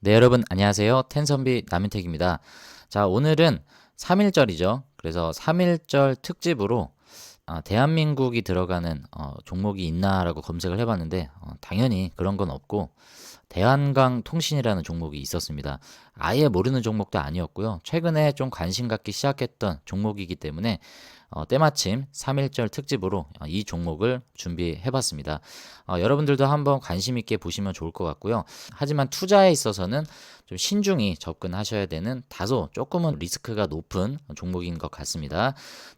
네, 여러분 안녕하세요. 텐선비 남윤택입니다. 자, 오늘은 3.1절이죠. 그래서 3.1절 특집으로 대한민국이 들어가는 종목이 있나라고 검색을 해봤는데 당연히 그런 건 없고 대한강 통신이라는 종목이 있었습니다. 아예 모르는 종목도 아니었고요. 최근에 좀 관심 갖기 시작했던 종목이기 때문에 때마침 3.1절 특집으로 이 종목을 준비해봤습니다. 여러분들도 한번 관심 있게 보시면 좋을 것 같고요. 하지만 투자에 있어서는 좀 신중히 접근하셔야 되는 다소 조금은 리스크가 높은 종목인 것 같습니다.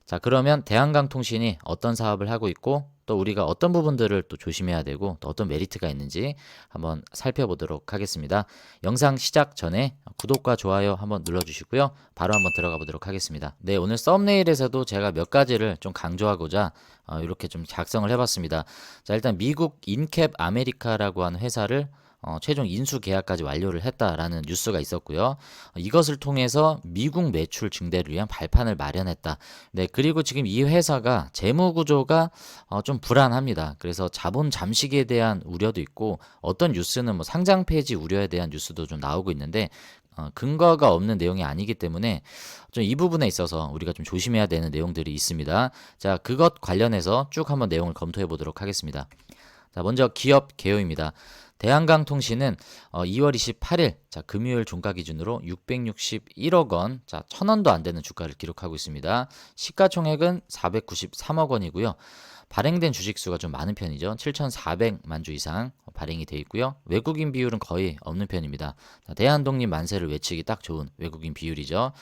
자, 그러면 대한강통신이 어떤 사업을 하고 있고 또 우리가 어떤 부분들을 또 조심해야 되고 또 어떤 메리트가 있는지 한번 살펴보도록 하겠습니다. 영상 시작 전에 구독과 좋아요 한번 눌러주시고요. 바로 한번 들어가 보도록 하겠습니다. 네, 오늘 썸네일에서도 제가 몇 가지를 좀 강조하고자 이렇게 좀 작성을 해봤습니다. 자, 일단 미국 인캡 아메리카라고 하는 회사를 최종 인수 계약까지 완료를 했다라는 뉴스가 있었고요. 이것을 통해서 미국 매출 증대를 위한 발판을 마련했다. 네, 그리고 지금 이 회사가 재무 구조가 좀 불안합니다. 그래서 자본 잠식에 대한 우려도 있고 어떤 뉴스는 뭐 상장 폐지 우려에 대한 뉴스도 좀 나오고 있는데 근거가 없는 내용이 아니기 때문에 좀 이 부분에 있어서 우리가 좀 조심해야 되는 내용들이 있습니다. 자, 그것 관련해서 쭉 한번 내용을 검토해 보도록 하겠습니다. 자, 먼저 기업 개요입니다. 대한강통신은 2월 28일 자, 금요일 종가 기준으로 661억 원, 자, 1,000원도 안 되는 주가를 기록하고 있습니다. 시가총액은 493억 원이고요. 발행된 주식 수가 좀 많은 편이죠. 7,400만 주 이상 발행이 되어 있고요. 외국인 비율은 거의 없는 편입니다. 자, 대한독립 만세를 외치기 딱 좋은 외국인 비율이죠.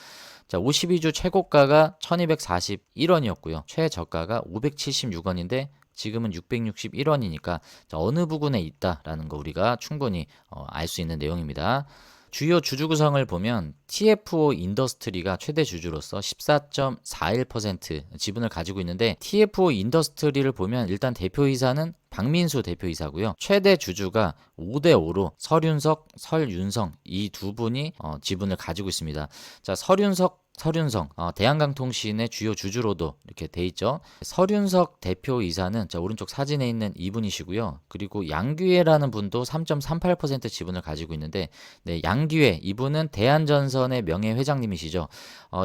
자, 52주 최고가가 1,241원이었고요. 최저가가 576원인데 지금은 661원이니까 어느 부분에 있다라는 거 우리가 충분히 알 수 있는 내용입니다. 주요 주주 구성을 보면 TFO 인더스트리가 최대 주주로서 14.41% 지분을 가지고 있는데 TFO 인더스트리를 보면 일단 대표이사는 박민수 대표이사고요. 최대 주주가 5대5로 설윤석, 설윤성 이 두 분이 지분을 가지고 있습니다. 자, 설윤성, 대한강통신의 주요 주주로도 이렇게 돼 있죠. 설윤석 대표이사는 자, 오른쪽 사진에 있는 이분이시고요. 그리고 양규혜라는 분도 3.38% 지분을 가지고 있는데, 네, 양규혜 이분은 대한전선의 명예회장님이시죠.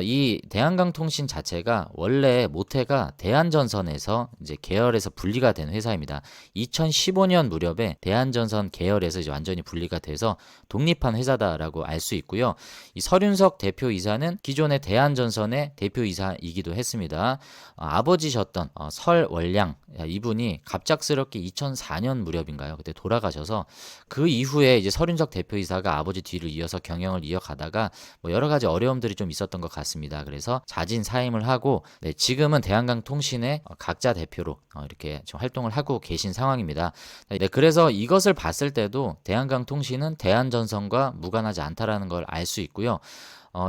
이 대한강통신 자체가 원래 모태가 대한전선에서 이제 계열에서 분리가 된 회사입니다. 2015년 무렵에 대한전선 계열에서 이제 완전히 분리가 돼서 독립한 회사다라고 알 수 있고요. 이 설윤석 대표이사는 기존의 대한전선의 대표이사이기도 했습니다. 아버지셨던 설월량 이분이 갑작스럽게 2004년 무렵인가요? 그때 돌아가셔서 그 이후에 이제 설윤석 대표이사가 아버지 뒤를 이어서 경영을 이어가다가 뭐 여러 가지 어려움들이 좀 있었던 것 같습니다. 그래서 자진 사임을 하고 네, 지금은 대한강통신의 각자 대표로 이렇게 지금 활동을 하고 계신 상황입니다. 네, 그래서 이것을 봤을 때도 대한강통신은 대한전선과 무관하지 않다라는 걸 알 수 있고요.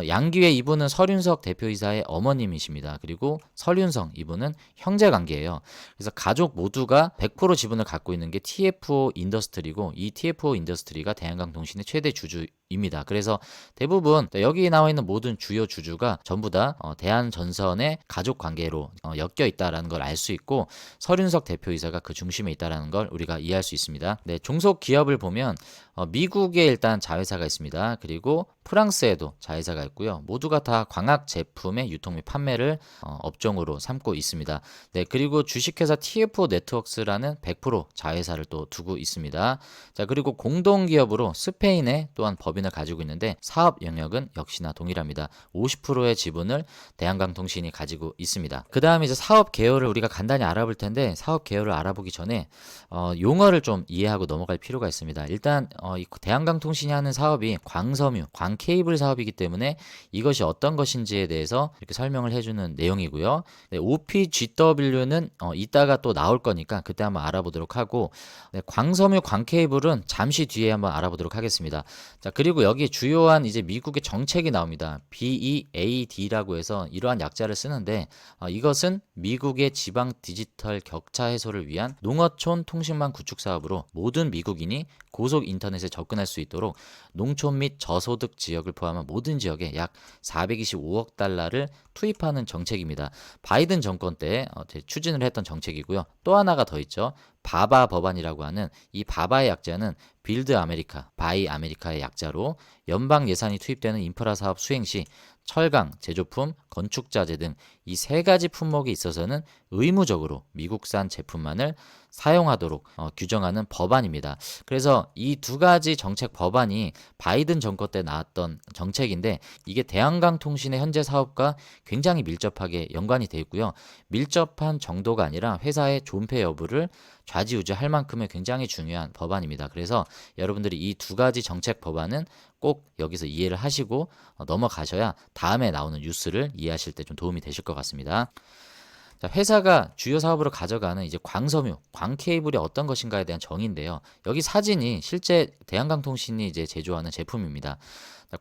양기회 이분은 설윤석 대표이사의 어머님이십니다. 그리고 설윤성 이분은 형제 관계예요. 그래서 가족 모두가 100% 지분을 갖고 있는 게 TFO 인더스트리고 이 TFO 인더스트리가 대한강통신의 최대 주주입니다. 그래서 대부분 여기 나와 있는 모든 주요 주주가 전부 다 대한전선의 가족 관계로 엮여 있다라는 걸 알 수 있고 설윤석 대표이사가 그 중심에 있다라는 걸 우리가 이해할 수 있습니다. 네, 종속 기업을 보면 미국에 일단 자회사가 있습니다. 그리고 프랑스에도 자회사가 있고요. 모두가 다 광학 제품의 유통 및 판매를 업종으로 삼고 있습니다. 네, 그리고 주식회사 TFO 네트워크스라는 100% 자회사를 또 두고 있습니다. 자, 그리고 공동기업으로 스페인에 또한 법인을 가지고 있는데 사업 영역은 역시나 동일합니다. 50%의 지분을 대한강통신이 가지고 있습니다. 그 다음에 이제 사업 개요를 우리가 간단히 알아볼 텐데 사업 개요를 알아보기 전에 용어를 좀 이해하고 넘어갈 필요가 있습니다. 일단 이 대한강통신이 하는 사업이 광섬유, 광케이블 사업이기 때문에 이것이 어떤 것인지에 대해서 이렇게 설명을 해주는 내용이고요. 네, OPGW는 이따가 또 나올 거니까 그때 한번 알아보도록 하고 네, 광섬유, 광케이블은 잠시 뒤에 한번 알아보도록 하겠습니다. 자, 그리고 여기 주요한 이제 미국의 정책이 나옵니다. BEAD라고 해서 이러한 약자를 쓰는데 이것은 미국의 지방 디지털 격차 해소를 위한 농어촌 통신망 구축 사업으로 모든 미국인이 고속 인터넷에 접근할 수 있도록 농촌 및 저소득 지역을 포함한 모든 지역에 약 425억 달러를 투입하는 정책입니다. 바이든 정권 때 추진을 했던 정책이고요. 또 하나가 더 있죠. 바바 법안이라고 하는 이 바바의 약자는 빌드 아메리카, 바이 아메리카의 약자로 연방 예산이 투입되는 인프라 사업 수행 시 철강, 제조품, 건축자재 등 이 세 가지 품목에 있어서는 의무적으로 미국산 제품만을 사용하도록 규정하는 법안입니다. 그래서 이 두 가지 정책 법안이 바이든 정권 때 나왔던 정책인데 이게 대한강 통신의 현재 사업과 굉장히 밀접하게 연관이 되어 있고요. 밀접한 정도가 아니라 회사의 존폐 여부를 좌지우지할 만큼의 굉장히 중요한 법안입니다. 그래서 여러분들이 이 두 가지 정책 법안은 꼭 여기서 이해를 하시고 넘어가셔야 다음에 나오는 뉴스를 이해하실 때 좀 도움이 되실 것 같습니다. 자, 회사가 주요 사업으로 가져가는 이제 광섬유, 광케이블이 어떤 것인가에 대한 정의인데요. 여기 사진이 실제 대한강통신이 이제 제조하는 제품입니다.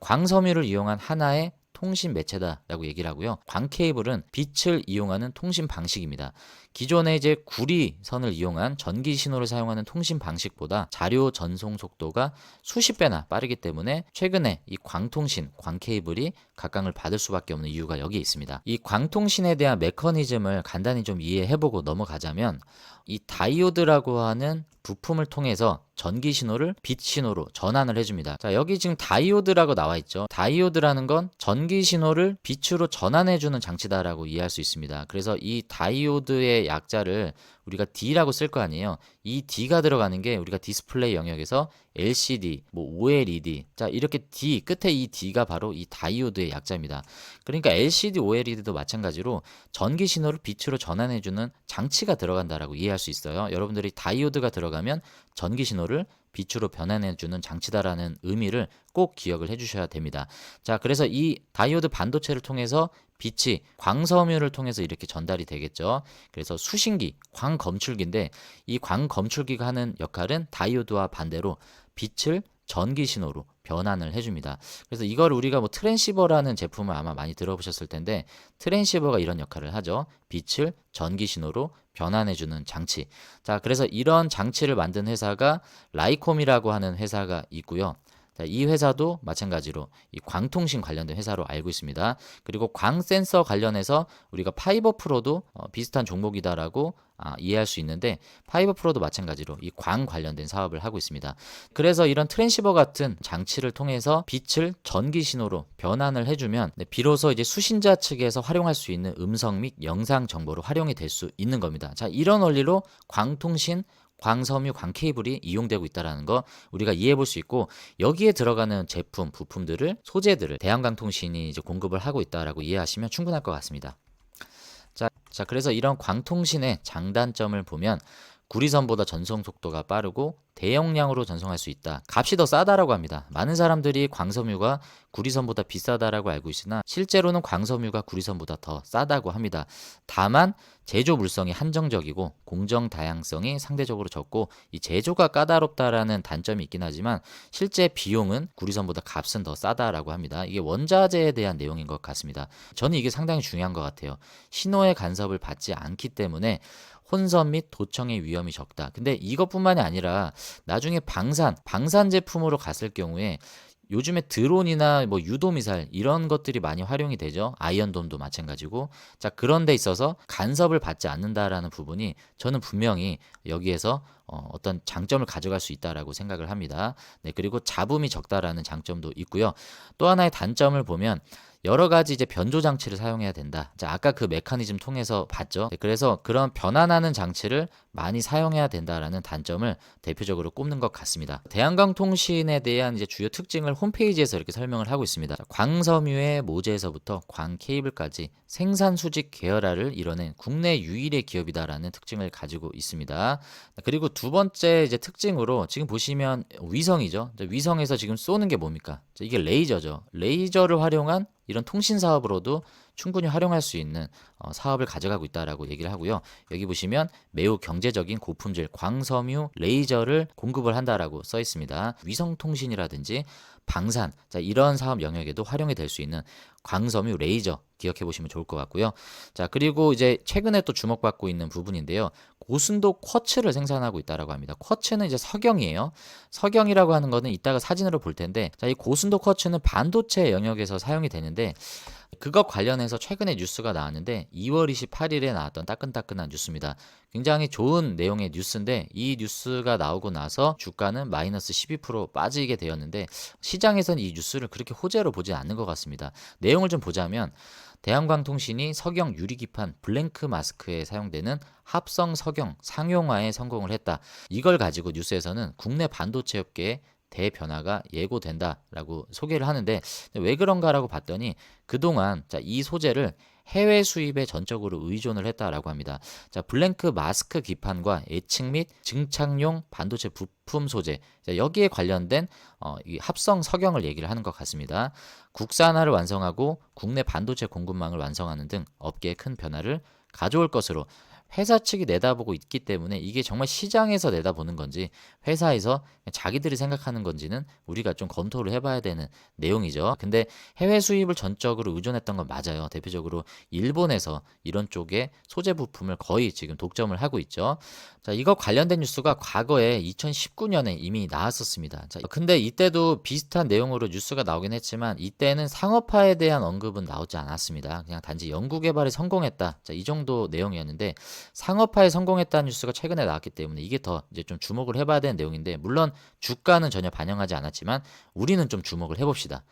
광섬유를 이용한 하나의 통신 매체다라고 얘기를 하고요. 광케이블은 빛을 이용하는 통신 방식입니다. 기존의 이제 구리선을 이용한 전기 신호를 사용하는 통신 방식보다 자료 전송 속도가 수십 배나 빠르기 때문에 최근에 이 광통신, 광케이블이 각광을 받을 수밖에 없는 이유가 여기에 있습니다. 이 광통신에 대한 메커니즘을 간단히 좀 이해해보고 넘어가자면 이 다이오드라고 하는 부품을 통해서 전기 신호를 빛 신호로 전환을 해줍니다. 자, 여기 지금 다이오드라고 나와 있죠. 다이오드라는 건 전기 신호를 빛으로 전환해주는 장치다라고 이해할 수 있습니다. 그래서 이 다이오드의 약자를 우리가 D라고 쓸 거 아니에요. 이 D가 들어가는 게 우리가 디스플레이 영역에서 LCD, OLED, 자 이렇게 D, 끝에 이 D가 바로 이 다이오드의 약자입니다. 그러니까 LCD, OLED도 마찬가지로 전기 신호를 빛으로 전환해주는 장치가 들어간다라고 이해할 수 있어요. 여러분들이 다이오드가 들어가면 전기 신호를 빛으로 변환해주는 장치다라는 의미를 꼭 기억을 해주셔야 됩니다. 자, 그래서 이 다이오드 반도체를 통해서 빛이 광섬유를 통해서 이렇게 전달이 되겠죠. 그래서 수신기, 광검출기인데 이 광검출기가 하는 역할은 다이오드와 반대로 빛을 전기 신호로 변환을 해줍니다. 그래서 이걸 우리가 뭐 트랜시버라는 제품을 아마 많이 들어보셨을 텐데 트랜시버가 이런 역할을 하죠. 빛을 전기 신호로 변환해주는 장치. 자, 그래서 이런 장치를 만든 회사가 라이콤이라고 하는 회사가 있고요. 자, 이 회사도 마찬가지로 이 광통신 관련된 회사로 알고 있습니다. 그리고 광 센서 관련해서 우리가 파이버 프로도 비슷한 종목이다라고 이해할 수 있는데 파이버 프로도 마찬가지로 이 광 관련된 사업을 하고 있습니다. 그래서 이런 트랜시버 같은 장치를 통해서 빛을 전기 신호로 변환을 해주면 비로소 이제 수신자 측에서 활용할 수 있는 음성 및 영상 정보로 활용이 될 수 있는 겁니다. 자, 이런 원리로 광통신 광섬유, 광케이블이 이용되고 있다는 거 우리가 이해해 볼 수 있고 여기에 들어가는 제품, 부품들을 소재들을 대한강통신이 이제 공급을 하고 있다라고 이해하시면 충분할 것 같습니다. 자, 그래서 이런 광통신의 장단점을 보면 구리선보다 전송 속도가 빠르고 대용량으로 전송할 수 있다. 값이 더 싸다라고 합니다. 많은 사람들이 광섬유가 구리선보다 비싸다라고 알고 있으나 실제로는 광섬유가 구리선보다 더 싸다고 합니다. 다만 제조 물성이 한정적이고 공정 다양성이 상대적으로 적고 이 제조가 까다롭다라는 단점이 있긴 하지만 실제 비용은 구리선보다 값은 더 싸다라고 합니다. 이게 원자재에 대한 내용인 것 같습니다. 저는 이게 상당히 중요한 것 같아요. 신호의 간섭을 받지 않기 때문에 혼선 및 도청의 위험이 적다. 근데 이것뿐만이 아니라 나중에 방산 제품으로 갔을 경우에 요즘에 드론이나 뭐 유도미사일 이런 것들이 많이 활용이 되죠. 아이언돔도 마찬가지고. 자, 그런 데 있어서 간섭을 받지 않는다라는 부분이 저는 분명히 여기에서 어떤 장점을 가져갈 수 있다라고 생각을 합니다. 네, 그리고 잡음이 적다라는 장점도 있고요. 또 하나의 단점을 보면 여러 가지 이제 변조 장치를 사용해야 된다. 자, 아까 그 메커니즘 통해서 봤죠. 네, 그래서 그런 변환하는 장치를 많이 사용해야 된다라는 단점을 대표적으로 꼽는 것 같습니다. 대한강통신에 대한 이제 주요 특징을 홈페이지에서 이렇게 설명을 하고 있습니다. 자, 광섬유의 모재에서부터 광케이블까지 생산 수직 계열화를 이뤄낸 국내 유일의 기업이다라는 특징을 가지고 있습니다. 그리고 두 번째 이제 특징으로 지금 보시면 위성이죠. 위성에서 지금 쏘는 게 뭡니까? 이게 레이저죠. 레이저를 활용한 이런 통신 사업으로도 충분히 활용할 수 있는 사업을 가져가고 있다라고 얘기를 하고요. 여기 보시면 매우 경제적인 고품질 광섬유 레이저를 공급을 한다라고 써 있습니다. 위성통신이라든지 방산, 자, 이런 사업 영역에도 활용이 될 수 있는 광섬유 레이저 기억해 보시면 좋을 것 같고요. 자, 그리고 이제 최근에 또 주목받고 있는 부분인데요. 고순도 쿼츠를 생산하고 있다라고 합니다. 쿼츠는 이제 석영이에요. 석영이라고 하는 거는 이따가 사진으로 볼 텐데, 자, 이 고순도 쿼츠는 반도체 영역에서 사용이 되는데 그것 관련해서 최근에 뉴스가 나왔는데 2월 28일에 나왔던 따끈따끈한 뉴스입니다. 굉장히 좋은 내용의 뉴스인데 이 뉴스가 나오고 나서 주가는 마이너스 12% 빠지게 되었는데 시장에서는 이 뉴스를 그렇게 호재로 보지 않는 것 같습니다. 내용을 좀 보자면 대한광통신이 석영 유리기판 블랭크 마스크에 사용되는 합성 석영 상용화에 성공을 했다. 이걸 가지고 뉴스에서는 국내 반도체 업계에 대변화가 예고된다라고 소개를 하는데 왜 그런가라고 봤더니 그동안 이 소재를 해외 수입에 전적으로 의존을 했다라고 합니다. 블랭크 마스크 기판과 예측 및 증착용 반도체 부품 소재 여기에 관련된 이 합성 석영을 얘기를 하는 것 같습니다. 국산화를 완성하고 국내 반도체 공급망을 완성하는 등 업계에 큰 변화를 가져올 것으로 회사 측이 내다보고 있기 때문에 이게 정말 시장에서 내다보는 건지 회사에서 자기들이 생각하는 건지는 우리가 좀 검토를 해봐야 되는 내용이죠. 근데 해외 수입을 전적으로 의존했던 건 맞아요. 대표적으로 일본에서 이런 쪽의 소재 부품을 거의 지금 독점을 하고 있죠. 이거 관련된 뉴스가 과거에 2019년에 이미 나왔었습니다. 근데 이때도 비슷한 내용으로 뉴스가 나오긴 했지만 이때는 상업화에 대한 언급은 나오지 않았습니다. 그냥 단지 연구개발에 성공했다. 이 정도 내용이었는데 상업화에 성공했다는 뉴스가 최근에 나왔기 때문에 이게 더 이제 좀 주목을 해봐야 되는 내용인데 물론 주가는 전혀 반영하지 않았지만 우리는 좀 주목을 해봅시다.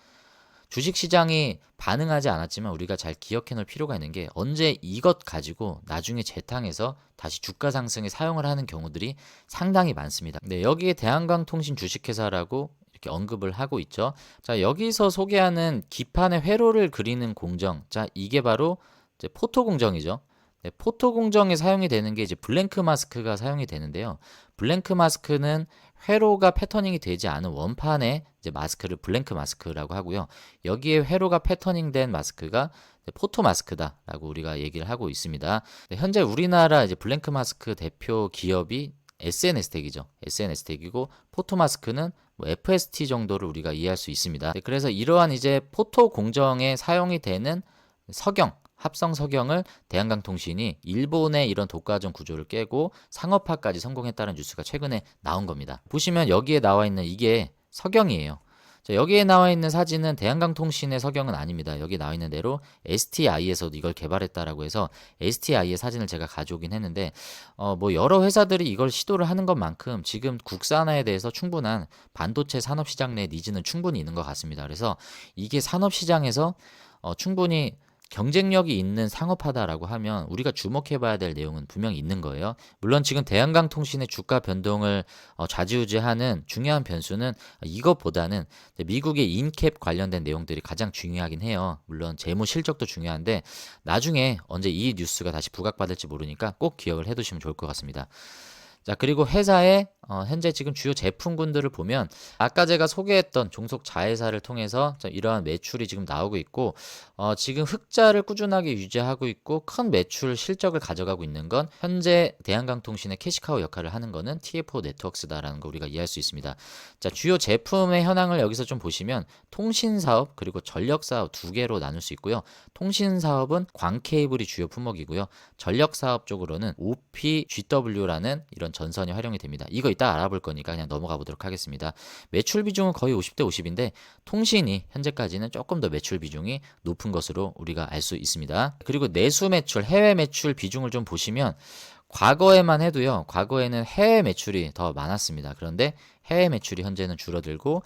주식시장이 반응하지 않았지만 우리가 잘 기억해 놓을 필요가 있는 게 언제 이것 가지고 나중에 재탕해서 다시 주가 상승에 사용을 하는 경우들이 상당히 많습니다. 네, 여기에 대한광통신 주식회사라고 이렇게 언급을 하고 있죠. 여기서 소개하는 기판의 회로를 그리는 공정. 이게 바로 이제 포토 공정이죠. 네, 포토 공정에 사용이 되는 게 이제 블랭크 마스크가 사용이 되는데요. 블랭크 마스크는 회로가 패터닝이 되지 않은 원판의 이제 마스크를 블랭크 마스크라고 하고요. 여기에 회로가 패터닝된 마스크가 포토 마스크다라고 우리가 얘기를 하고 있습니다. 현재 우리나라 이제 블랭크 마스크 대표 기업이 SNS텍이죠. SNS텍이고 포토 마스크는 FST 정도를 우리가 이해할 수 있습니다. 그래서 이러한 이제 포토 공정에 사용이 되는 석영 합성 석영을 대한광통신이 일본의 이런 독과점 구조를 깨고 상업화까지 성공했다는 뉴스가 최근에 나온 겁니다. 보시면 여기에 나와 있는 이게 석영이에요. 여기에 나와 있는 사진은 대한광통신의 석영은 아닙니다. 여기 나와 있는 대로 STI에서도 이걸 개발했다라고 해서 STI의 사진을 제가 가져오긴 했는데 뭐 여러 회사들이 이걸 시도를 하는 것만큼 지금 국산화에 대해서 충분한 반도체 산업시장 내 니즈는 충분히 있는 것 같습니다. 그래서 이게 산업시장에서 충분히 경쟁력이 있는 상업화다라고 하면 우리가 주목해봐야 될 내용은 분명히 있는 거예요. 물론 지금 대한광통신의 주가 변동을 좌지우지하는 중요한 변수는 이것보다는 미국의 인캡 관련된 내용들이 가장 중요하긴 해요. 물론 재무 실적도 중요한데 나중에 언제 이 뉴스가 다시 부각받을지 모르니까 꼭 기억을 해두시면 좋을 것 같습니다. 그리고 회사의 현재 지금 주요 제품군들을 보면 아까 제가 소개했던 종속 자회사를 통해서 이러한 매출이 지금 나오고 있고 지금 흑자를 꾸준하게 유지하고 있고 큰 매출 실적을 가져가고 있는 건 현재 대한광통신의 캐시카우 역할을 하는 거는 TF 네트워크스다라는 거 우리가 이해할 수 있습니다. 주요 제품의 현황을 여기서 좀 보시면 통신사업 그리고 전력사업 두 개로 나눌 수 있고요. 통신사업은 광케이블이 주요 품목이고요. 전력사업 쪽으로는 OPGW라는 이런 전선이 활용이 됩니다. 이거 이따 알아볼 거니까 그냥 넘어가 보도록 하겠습니다. 매출 비중은 거의 50대 50인데 통신이 현재까지는 조금 더 매출 비중이 높은 것으로 우리가 알 수 있습니다. 그리고 내수 매출, 해외 매출 비중을 좀 보시면 과거에만 해도요. 과거에는 해외 매출이 더 많았습니다. 그런데 해외 매출이 현재는 줄어들고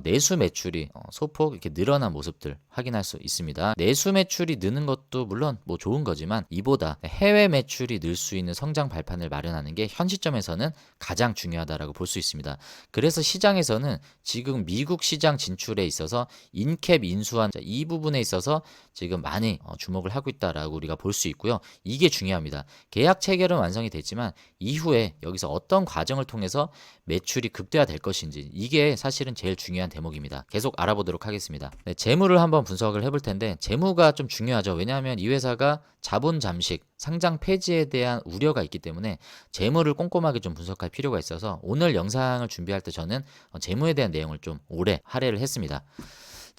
내수 매출이 소폭 이렇게 늘어난 모습들 확인할 수 있습니다. 내수 매출이 느는 것도 물론 뭐 좋은 거지만 이보다 해외 매출이 늘 수 있는 성장 발판을 마련하는 게 현 시점에서는 가장 중요하다라고 볼 수 있습니다. 그래서 시장에서는 지금 미국 시장 진출에 있어서 인캡 인수한 이 부분에 있어서 지금 많이 주목을 하고 있다라고 우리가 볼 수 있고요. 이게 중요합니다. 계약 체결은 완성이 됐지만 이후에 여기서 어떤 과정을 통해서 매출이 극대화될 것인지 이게 사실은 제일 중요한 대목입니다. 계속 알아보도록 하겠습니다. 네, 재무를 한번 분석을 해볼 텐데 재무가 좀 중요하죠. 왜냐하면 이 회사가 자본 잠식, 상장 폐지에 대한 우려가 있기 때문에 재무를 꼼꼼하게 좀 분석할 필요가 있어서 오늘 영상을 준비할 때 저는 재무에 대한 내용을 좀 오래 할애를 했습니다.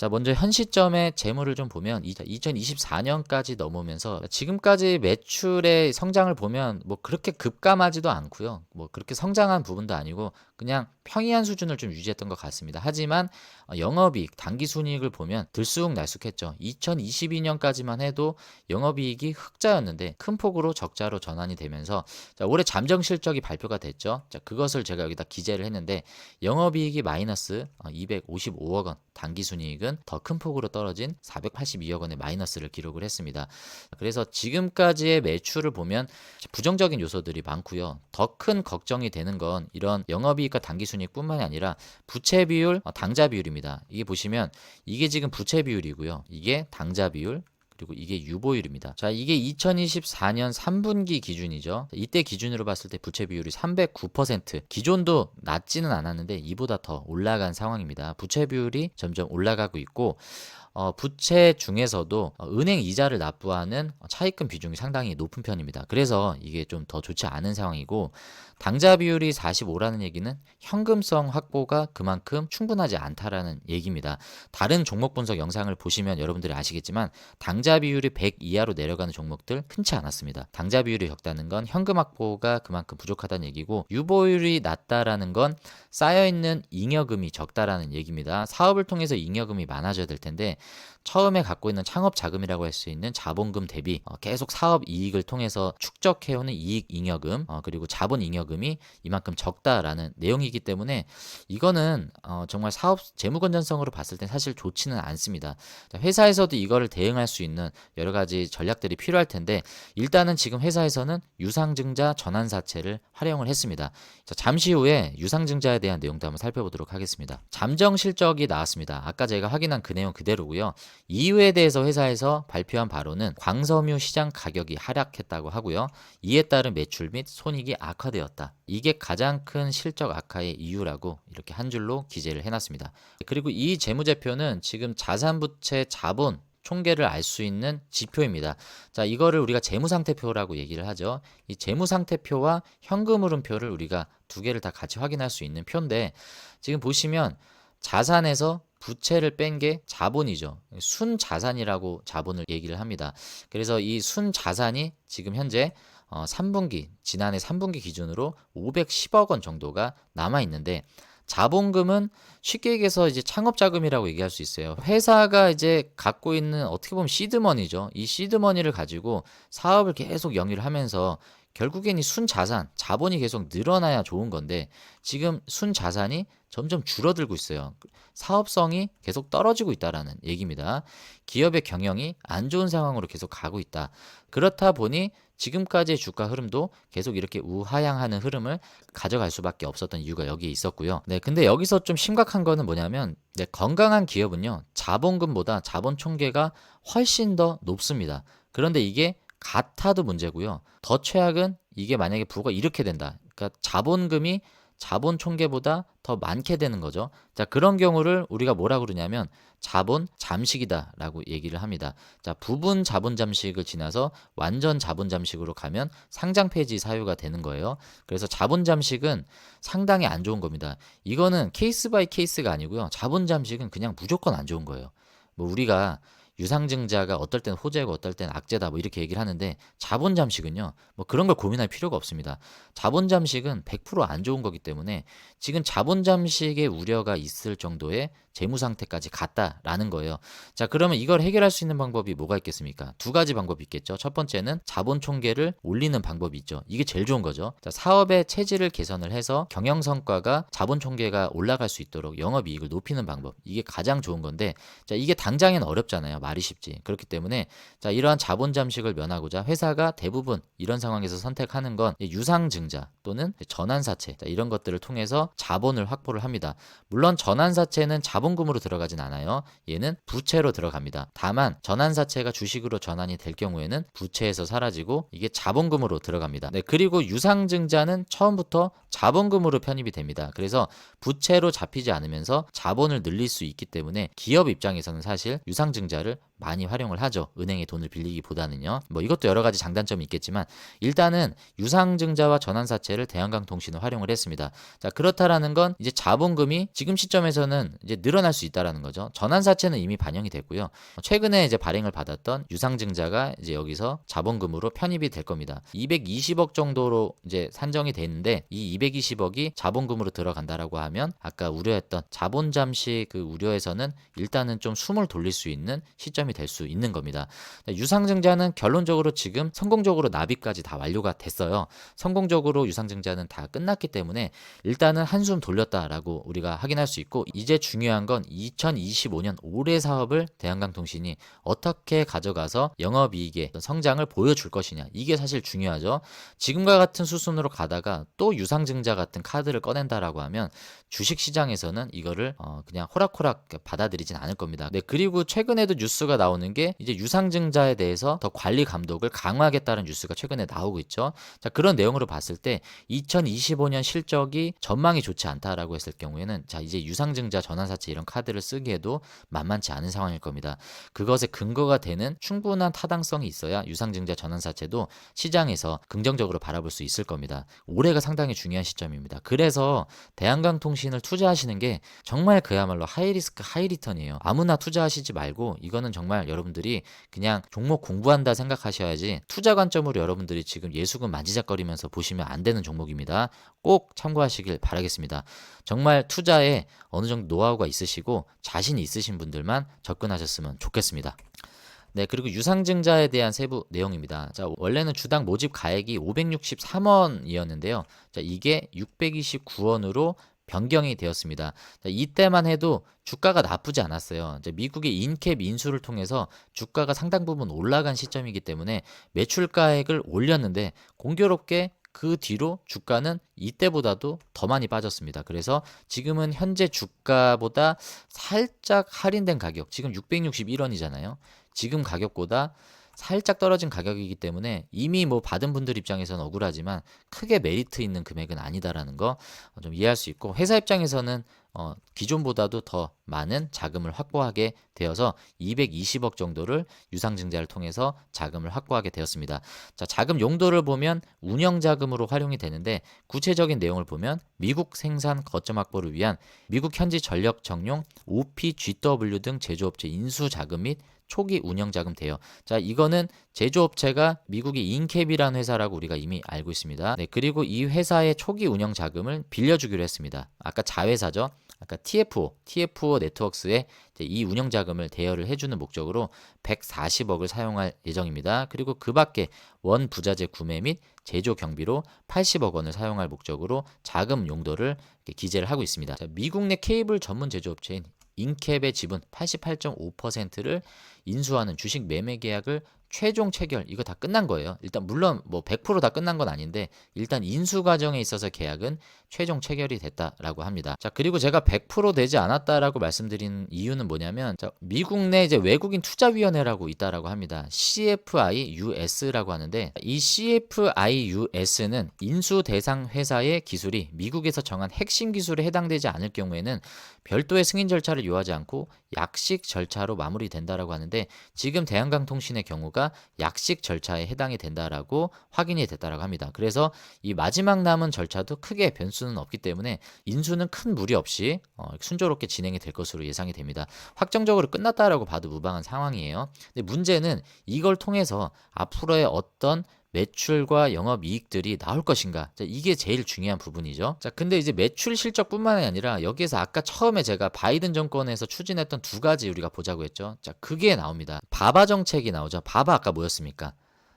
먼저 현 시점의 재무를 좀 보면 2024년까지 넘으면서 지금까지 매출의 성장을 보면 뭐 그렇게 급감하지도 않고요. 뭐 그렇게 성장한 부분도 아니고 그냥 평이한 수준을 좀 유지했던 것 같습니다. 하지만 영업이익, 당기순이익을 보면 들쑥날쑥했죠. 2022년까지만 해도 영업이익이 흑자였는데 큰 폭으로 적자로 전환이 되면서 자, 올해 잠정 실적이 발표가 됐죠. 자, 그것을 제가 여기다 기재를 했는데 영업이익이 마이너스 255억 원, 당기순이익은 더 큰 폭으로 떨어진 482억 원의 마이너스를 기록을 했습니다. 그래서 지금까지의 매출을 보면 부정적인 요소들이 많고요. 더 큰 걱정이 되는 건 이런 영업이익과 당기순이익뿐만이 아니라 부채 비율, 당자 비율입니다. 이게 보시면 이게 지금 부채 비율이고요. 이게 당자 비율, 그리고 이게 유보율입니다. 자, 이게 2024년 3분기 기준이죠. 이때 기준으로 봤을 때 부채 비율이 309%. 기존도 낮지는 않았는데 이보다 더 올라간 상황입니다. 부채 비율이 점점 올라가고 있고 부채 중에서도 은행 이자를 납부하는 차입금 비중이 상당히 높은 편입니다. 그래서 이게 좀 더 좋지 않은 상황이고 당자 비율이 45라는 얘기는 현금성 확보가 그만큼 충분하지 않다라는 얘기입니다. 다른 종목 분석 영상을 보시면 여러분들이 아시겠지만 당자 비율이 100 이하로 내려가는 종목들 흔치 않았습니다. 당자 비율이 적다는 건 현금 확보가 그만큼 부족하다는 얘기고 유보율이 낮다라는 건 쌓여있는 잉여금이 적다라는 얘기입니다. 사업을 통해서 잉여금이 많아져야 될 텐데 처음에 갖고 있는 창업 자금이라고 할 수 있는 자본금 대비 계속 사업 이익을 통해서 축적해오는 이익 잉여금 그리고 자본 잉여금이 이만큼 적다라는 내용이기 때문에 이거는 정말 사업 재무 건전성으로 봤을 때 사실 좋지는 않습니다. 회사에서도 이거를 대응할 수 있는 여러 가지 전략들이 필요할 텐데 일단은 지금 회사에서는 유상증자 전환사채를 활용을 했습니다. 자, 잠시 후에 유상증자에 대한 내용도 한번 살펴보도록 하겠습니다. 잠정 실적이 나왔습니다. 아까 제가 확인한 그 내용 그대로고요. 이유에 대해서 회사에서 발표한 바로는 광섬유 시장 가격이 하락했다고 하고요. 이에 따른 매출 및 손익이 악화되었다. 이게 가장 큰 실적 악화의 이유라고 이렇게 한 줄로 기재를 해놨습니다. 그리고 이 재무제표는 지금 자산부채 자본 총계를 알 수 있는 지표입니다. 자, 이거를 우리가 재무상태표라고 얘기를 하죠. 이 재무상태표와 현금흐름표를 우리가 두 개를 다 같이 확인할 수 있는 표인데 지금 보시면 자산에서 부채를 뺀 게 자본이죠. 순자산이라고 자본을 얘기를 합니다. 그래서 이 순자산이 지금 현재 3분기, 지난해 3분기 기준으로 510억 원 정도가 남아 있는데 자본금은 쉽게 얘기해서 이제 창업 자금이라고 얘기할 수 있어요. 회사가 이제 갖고 있는 어떻게 보면 시드머니죠. 이 시드머니를 가지고 사업을 계속 영위를 하면서 결국엔 이 순자산, 자본이 계속 늘어나야 좋은 건데 지금 순자산이 점점 줄어들고 있어요. 사업성이 계속 떨어지고 있다라는 얘기입니다. 기업의 경영이 안 좋은 상황으로 계속 가고 있다. 그렇다 보니 지금까지의 주가 흐름도 계속 이렇게 우하향하는 흐름을 가져갈 수밖에 없었던 이유가 여기에 있었고요. 네, 근데 여기서 좀 심각한 거는 뭐냐면 건강한 기업은요. 자본금보다 자본 총계가 훨씬 더 높습니다. 그런데 이게 같아도 문제고요. 더 최악은 이게 만약에 부가 이렇게 된다. 그러니까 자본금이 자본 총계보다 더 많게 되는 거죠. 자, 그런 경우를 우리가 뭐라 그러냐면 자본 잠식이다라고 얘기를 합니다. 자, 부분 자본 잠식을 지나서 완전 자본 잠식으로 가면 상장 폐지 사유가 되는 거예요. 그래서 자본 잠식은 상당히 안 좋은 겁니다. 이거는 케이스 바이 케이스가 아니고요. 자본 잠식은 그냥 무조건 안 좋은 거예요. 뭐 우리가 유상증자가 어떨 땐 호재고 어떨 땐 악재다 뭐 이렇게 얘기를 하는데 자본 잠식은요 뭐 그런 걸 고민할 필요가 없습니다. 자본 잠식은 100% 안 좋은 거기 때문에 지금 자본 잠식의 우려가 있을 정도의 재무 상태까지 갔다라는 거예요. 자, 그러면 이걸 해결할 수 있는 방법이 뭐가 있겠습니까? 두 가지 방법이 있겠죠. 첫 번째는 자본 총계를 올리는 방법이 있죠. 이게 제일 좋은 거죠. 자, 사업의 체질을 개선을 해서 경영 성과가 자본 총계가 올라갈 수 있도록 영업이익을 높이는 방법. 이게 가장 좋은 건데 자, 이게 당장엔 어렵잖아요. 말이 쉽지. 그렇기 때문에 자, 이러한 자본 잠식을 면하고자 회사가 대부분 이런 상황에서 선택하는 건 유상증자 또는 전환사채 이런 것들을 통해서 자본을 확보를 합니다. 물론 전환사채는 자본금으로 들어가진 않아요. 얘는 부채로 들어갑니다. 다만 전환사채가 주식으로 전환이 될 경우에는 부채에서 사라지고 이게 자본금으로 들어갑니다. 네, 그리고 유상증자는 처음부터 자본금으로 편입이 됩니다. 그래서 부채로 잡히지 않으면서 자본을 늘릴 수 있기 때문에 기업 입장에서는 사실 유상증자를 많이 활용을 하죠. 은행에 돈을 빌리기보다는요. 뭐 이것도 여러 가지 장단점이 있겠지만 일단은 유상증자와 전환사채를 대한강통신은 활용을 했습니다. 자, 그렇다라는 건 이제 자본금이 지금 시점에서는 이제 늘어날 수 있다라는 거죠. 전환사채는 이미 반영이 됐고요. 최근에 이제 발행을 받았던 유상증자가 이제 여기서 자본금으로 편입이 될 겁니다. 220억 정도로 이제 산정이 돼 있는데 이 220억이 자본금으로 들어간다라고 하면 아까 우려했던 자본 잠시 그 우려에서는 일단은 좀 숨을 돌릴 수 있는 시점이 될 수 있는 겁니다. 유상증자는 결론적으로 지금 성공적으로 납입까지 다 완료가 됐어요. 성공적으로 유상증자는 다 끝났기 때문에 일단은 한숨 돌렸다라고 우리가 확인할 수 있고 이제 중요한 건 2025년 올해 사업을 대한강통신이 어떻게 가져가서 영업이익의 성장을 보여줄 것이냐 이게 사실 중요하죠. 지금과 같은 수순으로 가다가 또 유상증자 같은 카드를 꺼낸다라고 하면 주식시장에서는 이거를 그냥 호락호락 받아들이진 않을 겁니다. 네, 그리고 최근에도 뉴스가 나오는 게 이제 유상증자에 대해서 더 관리 감독을 강화하겠다는 뉴스가 최근에 나오고 있죠. 자, 그런 내용으로 봤을 때 2025년 실적이 전망이 좋지 않다라고 했을 경우에는 자, 이제 유상증자 전환사채 이런 카드를 쓰기에도 만만치 않은 상황일 겁니다. 그것에 근거가 되는 충분한 타당성이 있어야 유상증자 전환사채도 시장에서 긍정적으로 바라볼 수 있을 겁니다. 올해가 상당히 중요한 시점입니다. 그래서 대한강통신을 투자하시는 게 정말 그야말로 하이리스크 하이리턴이에요. 아무나 투자하시지 말고 이거는 정말 여러분들이 그냥 종목 공부한다 생각하셔야지 투자 관점으로 여러분들이 지금 예수금 만지작거리면서 보시면 안 되는 종목입니다. 꼭 참고하시길 바라겠습니다. 정말 투자에 어느 정도 노하우가 있으시고 자신이 있으신 분들만 접근하셨으면 좋겠습니다. 네, 그리고 유상증자에 대한 세부 내용입니다. 자, 원래는 주당 모집 가액이 563원이었는데요. 자, 이게 629원으로 변경이 되었습니다. 자, 이때만 해도 주가가 나쁘지 않았어요. 이제 미국의 인캡 인수를 통해서 주가가 상당 부분 올라간 시점이기 때문에 매출가액을 올렸는데 공교롭게 그 뒤로 주가는 이때보다도 더 많이 빠졌습니다. 그래서 지금은 현재 주가보다 살짝 할인된 가격, 지금 661원이잖아요. 지금 가격보다 살짝 떨어진 가격이기 때문에 이미 뭐 받은 분들 입장에서는 억울하지만 크게 메리트 있는 금액은 아니다라는 거 좀 이해할 수 있고 회사 입장에서는 기존보다도 더 많은 자금을 확보하게 되어서 220억 정도를 유상증자를 통해서 자금을 확보하게 되었습니다. 자, 자금 용도를 보면 운영자금으로 활용이 되는데 구체적인 내용을 보면 미국 생산 거점 확보를 위한 미국 현지 전력 정용 OPGW 등 제조업체 인수 자금 및 초기 운영자금 대여. 자, 이거는 제조업체가 미국의 인캡이라는 회사라고 우리가 이미 알고 있습니다. 네, 그리고 이 회사의 초기 운영 자금을 빌려주기로 했습니다. 아까 자회사죠. 아까 TFO 네트워크스에 이 운영 자금을 대여를 해주는 목적으로 140억을 사용할 예정입니다. 그리고 그 밖에 원 부자재 구매 및 제조 경비로 80억 원을 사용할 목적으로 자금 용도를 기재를 하고 있습니다. 자, 미국 내 케이블 전문 제조업체인 인캡의 지분 88.5%를 인수하는 주식 매매 계약을 최종 체결, 이거 다 끝난 거예요. 일단 물론 뭐 100% 다 끝난 건 아닌데 일단 인수 과정에 있어서 계약은 최종 체결이 됐다라고 합니다. 자, 그리고 제가 100% 되지 않았다라고 말씀드린 이유는 뭐냐면 자, 미국 내 이제 외국인 투자위원회라고 있다라고 합니다. CFIUS라고 하는데 이 CFIUS는 인수 대상 회사의 기술이 미국에서 정한 핵심 기술에 해당되지 않을 경우에는 별도의 승인 절차를 요하지 않고 약식 절차로 마무리된다라고 하는데 지금 대한강통신의 경우가 약식 절차에 해당이 된다라고 확인이 됐다라고 합니다. 그래서 이 마지막 남은 절차도 크게 변수는 없기 때문에 인수는 큰 무리 없이 순조롭게 진행이 될 것으로 예상이 됩니다. 확정적으로 끝났다라고 봐도 무방한 상황이에요. 근데 문제는 이걸 통해서 앞으로의 어떤 매출과 영업이익들이 나올 것인가? 자, 이게 제일 중요한 부분이죠. 자, 근데 이제 매출 실적뿐만이 아니라 여기에서 아까 처음에 제가 바이든 정권에서 추진했던 두 가지 우리가 보자고 했죠. 자, 그게 나옵니다. 바바 정책이 나오죠. 바바 아까 뭐였습니까?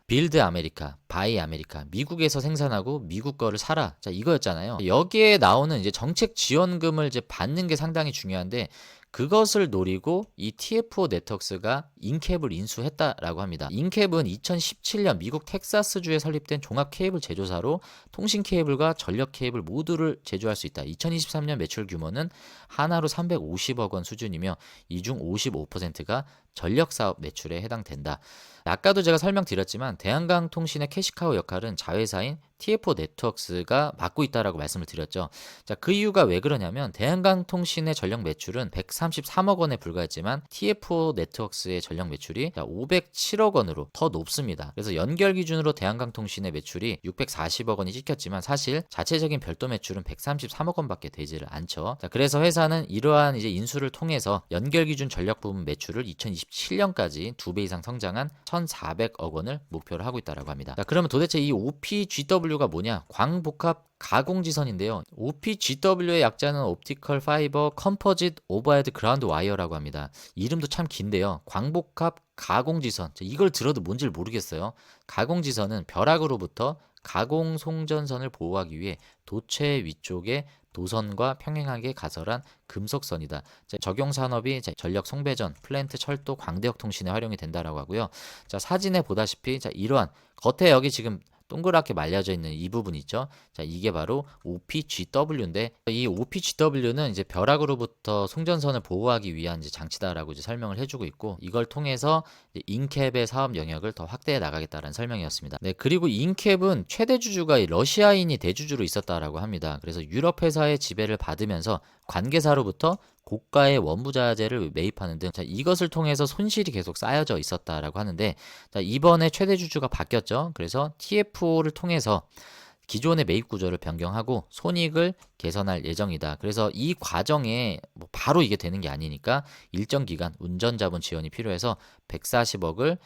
빌드 아메리카, 바이 아메리카, 미국에서 생산하고 미국 거를 사라. 자, 이거였잖아요. 여기에 나오는 이제 정책 지원금을 이제 받는 게 상당히 중요한데 그것을 노리고 이 TFO 네트워크스가 인캡을 인수했다라고 합니다. 인캡은 2017년 미국 텍사스주에 설립된 종합 케이블 제조사로 통신 케이블과 전력 케이블 모두를 제조할 수 있다. 2023년 매출 규모는 하나로 350억 원 수준이며 이 중 55%가 전력 사업 매출에 해당된다. 아까도 제가 설명드렸지만 대한강통신의 캐시카우 역할은 자회사인 TF 네트워크스가 맡고 있다라고 말씀을 드렸죠. 자, 그 이유가 왜 그러냐면 대한강통신의 전력 매출은 133억 원에 불과했지만 TF 네트워크스의 전력 매출이 507억 원으로 더 높습니다. 그래서 연결 기준으로 대한강통신의 매출이 640억 원이 찍혔지만 사실 자체적인 별도 매출은 133억 원밖에 되지를 않죠. 자, 그래서 회사는 이러한 이제 인수를 통해서 연결 기준 전력 부분 매출을 2027년까지 2배 이상 성장한 1,400억 원을 목표로 하고 있다라고 합니다. 자, 그러면 도대체 이 OPGW가 뭐냐? 광복합 가공지선인데요. OPGW의 약자는 옵티컬 파이버 컴포짓 오버헤드 그라운드 와이어라고 합니다. 이름도 참 긴데요. 광복합 가공지선. 이걸 들어도 뭔지를 모르겠어요. 가공지선은 벼락으로부터 가공 송전선을 보호하기 위해 도체 위쪽에 도선과 평행하게 가설한 금속선이다. 적용 산업이 전력 송배전, 플랜트, 철도, 광대역 통신에 활용이 된다라고 하고요. 자, 사진에 보다시피 이러한 겉에 여기 지금 동그랗게 말려져 있는 이 부분 있죠. 자, 이게 바로 OPGW인데 이 OPGW는 이제 벼락으로부터 송전선을 보호하기 위한 이제 장치다라고 이제 설명을 해주고 있고 이걸 통해서 인캡의 사업 영역을 더 확대해 나가겠다라는 설명이었습니다. 네, 그리고 인캡은 최대 주주가 러시아인이 대주주로 있었다라고 합니다. 그래서 유럽 회사의 지배를 받으면서 관계사로부터 고가의 원부자재를 매입하는 등 이것을 통해서 손실이 계속 쌓여져 있었다라고 하는데 이번에 최대 주주가 바뀌었죠. 그래서 TFO를 통해서 기존의 매입 구조를 변경하고 손익을 개선할 예정이다. 그래서 이 과정에 뭐 바로 이게 되는 게 아니니까 일정 기간 운전자본 지원이 필요해서 140억을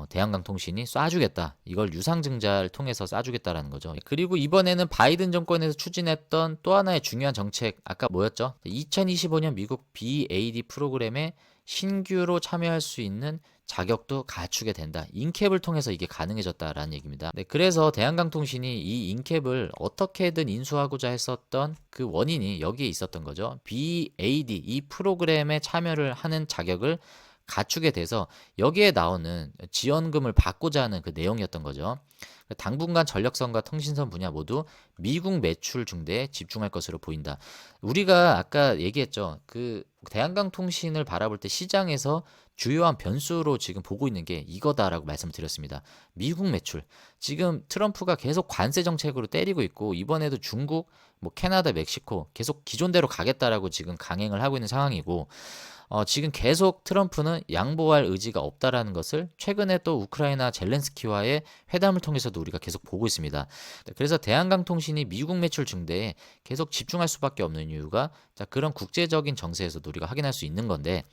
대한강통신이 쏴주겠다. 이걸 유상증자를 통해서 쏴주겠다라는 거죠. 그리고 이번에는 바이든 정권에서 추진했던 또 하나의 중요한 정책 아까 뭐였죠? 2025년 미국 BAD 프로그램에 신규로 참여할 수 있는 자격도 갖추게 된다. 인캡을 통해서 이게 가능해졌다라는 얘기입니다. 네, 그래서 대한강통신이 이 인캡을 어떻게든 인수하고자 했었던 그 원인이 여기에 있었던 거죠. BAD 이 프로그램에 참여를 하는 자격을 갖추게 돼서 여기에 나오는 지원금을 받고자 하는 그 내용이었던 거죠. 당분간 전력선과 통신선 분야 모두 미국 매출 증대에 집중할 것으로 보인다. 우리가 아까 얘기했죠. 그 대한강통신을 바라볼 때 시장에서 주요한 변수로 지금 보고 있는 게 이거다라고 말씀드렸습니다. 미국 매출. 지금 트럼프가 계속 관세 정책으로 때리고 있고 이번에도 중국, 뭐 캐나다, 멕시코 계속 기존대로 가겠다라고 지금 강행을 하고 있는 상황이고 지금 계속 트럼프는 양보할 의지가 없다라는 것을 최근에 또 우크라이나 젤렌스키와의 회담을 통해서도 우리가 계속 보고 있습니다. 그래서 대한강통신이 미국 매출 증대에 계속 집중할 수밖에 없는 이유가 그런 국제적인 정세에서도 우리가 확인할 수 있는 건데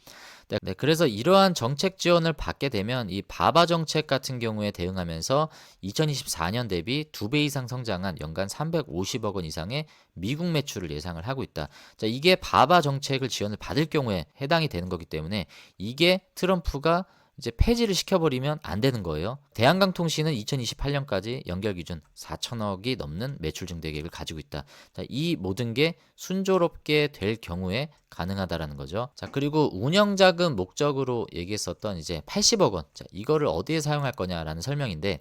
네, 그래서 이러한 정책 지원을 받게 되면 이 바바 정책 같은 경우에 대응하면서 2024년 대비 2배 이상 성장한 연간 350억 원 이상의 미국 매출을 예상을 하고 있다. 자, 이게 바바 정책을 지원을 받을 경우에 해당이 되는 거기 때문에 이게 트럼프가 이제 폐지를 시켜버리면 안 되는 거예요. 대한강통신은 2028년까지 연결 기준 4천억이 넘는 매출 증대 계획을 가지고 있다. 자, 이 모든 게 순조롭게 될 경우에 가능하다라는 거죠. 자, 그리고 운영자금 목적으로 얘기했었던 이제 80억 원. 자, 이거를 어디에 사용할 거냐라는 설명인데